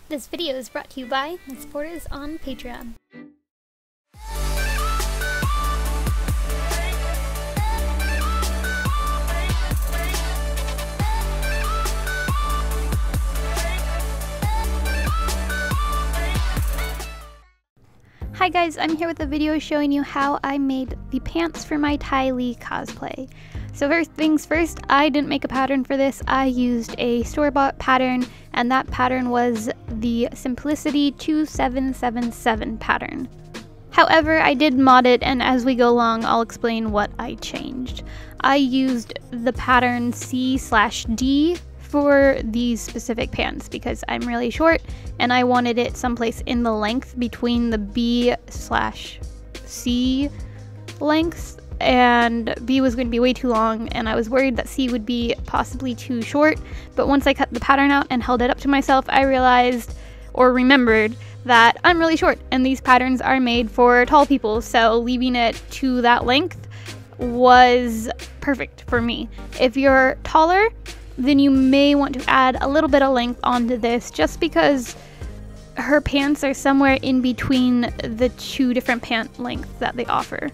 This video is brought to you by my supporters on Patreon. Hi guys, I'm here with a video showing you how I made the pants for my ATLA cosplay. So first things first, I didn't make a pattern for this. I used a store-bought pattern, and that pattern was the Simplicity 2777 pattern. However, I did mod it, and as we go along, I'll explain what I changed. I used the pattern C/D for these specific pants because I'm really short and I wanted it someplace in the length between the B/C lengths, and B was going to be way too long and I was worried that C would be possibly too short. But once I cut the pattern out and held it up to myself, I realized or remembered that I'm really short and these patterns are made for tall people, so leaving it to that length was perfect for me. If you're taller, then you may want to add a little bit of length onto this, just because her pants are somewhere in between the two different pant lengths that they offer.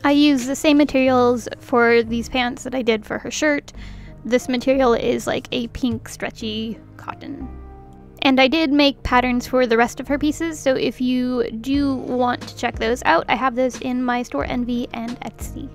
I use the same materials for these pants that I did for her shirt. This material is like a pink stretchy cotton. And I did make patterns for the rest of her pieces, so if you do want to check those out, I have those in my store Envy and Etsy.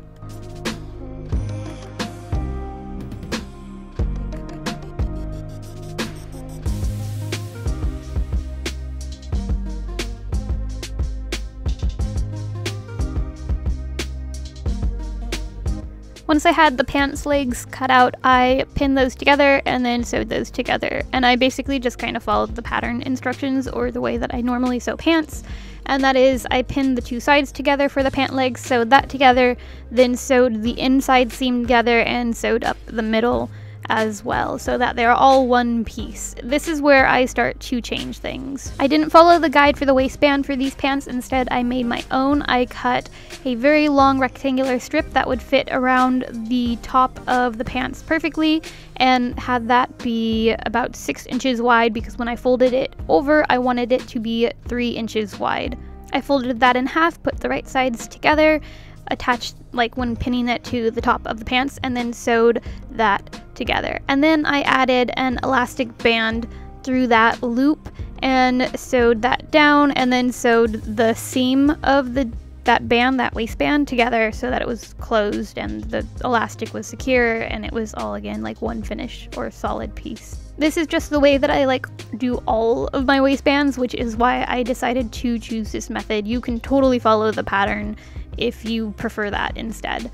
Once I had the pants legs cut out, I pinned those together and then sewed those together. And I basically just kind of followed the pattern instructions, or the way that I normally sew pants. And that is, I pinned the two sides together for the pant legs, sewed that together, then sewed the inside seam together and sewed up the middle as well, so that they're all one piece. This is where I start to change things. I didn't follow the guide for the waistband for these pants. Instead, I made my own. I cut a very long rectangular strip that would fit around the top of the pants perfectly, and had that be about 6 inches wide, because when I folded it over, I wanted it to be 3 inches wide. I folded that in half, put the right sides together, attached like when pinning it to the top of the pants, and then sewed that together. And then I added an elastic band through that loop and sewed that down, and then sewed the seam of that band, that waistband, together so that it was closed and the elastic was secure, and it was all again like one finish or solid piece. This is just the way that I like do all of my waistbands, which is why I decided to choose this method. You can totally follow the pattern if you prefer that instead.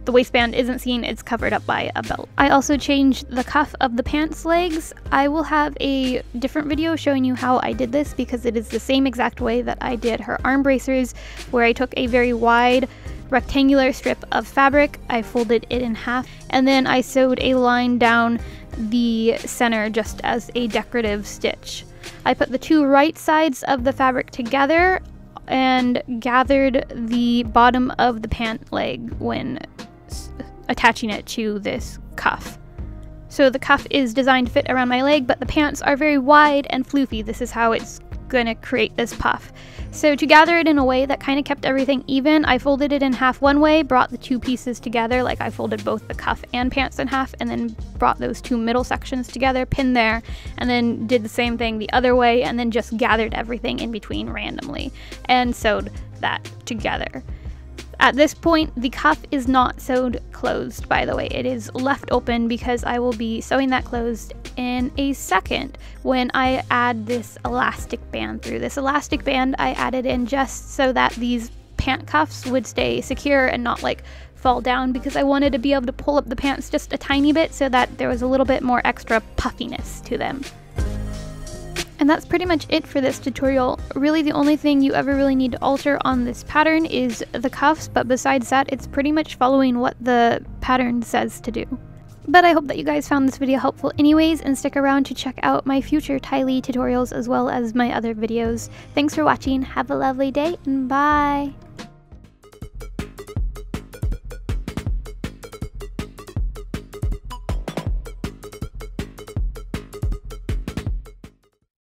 The waistband isn't seen, it's covered up by a belt. I also changed the cuff of the pants legs. I will have a different video showing you how I did this, because it is the same exact way that I did her arm bracers, where I took a very wide rectangular strip of fabric, I folded it in half, and then I sewed a line down the center just as a decorative stitch. I put the two right sides of the fabric together and gathered the bottom of the pant leg when attaching it to this cuff. So the cuff is designed to fit around my leg, but the pants are very wide and floofy. This is how it's gonna create this puff. So to gather it in a way that kind of kept everything even, I folded it in half one way, brought the two pieces together, like I folded both the cuff and pants in half, and then brought those two middle sections together, pinned there, and then did the same thing the other way, and then just gathered everything in between randomly and sewed that together. At this point, the cuff is not sewed closed, by the way. It is left open because I will be sewing that closed in a second when I add this elastic band through. This elastic band I added in just so that these pant cuffs would stay secure and not like fall down, because I wanted to be able to pull up the pants just a tiny bit so that there was a little bit more extra puffiness to them. And that's pretty much it for this tutorial. Really, the only thing you ever really need to alter on this pattern is the cuffs, but besides that, it's pretty much following what the pattern says to do. But I hope that you guys found this video helpful anyways, and stick around to check out my future ATLA tutorials as well as my other videos. Thanks for watching, have a lovely day, and bye!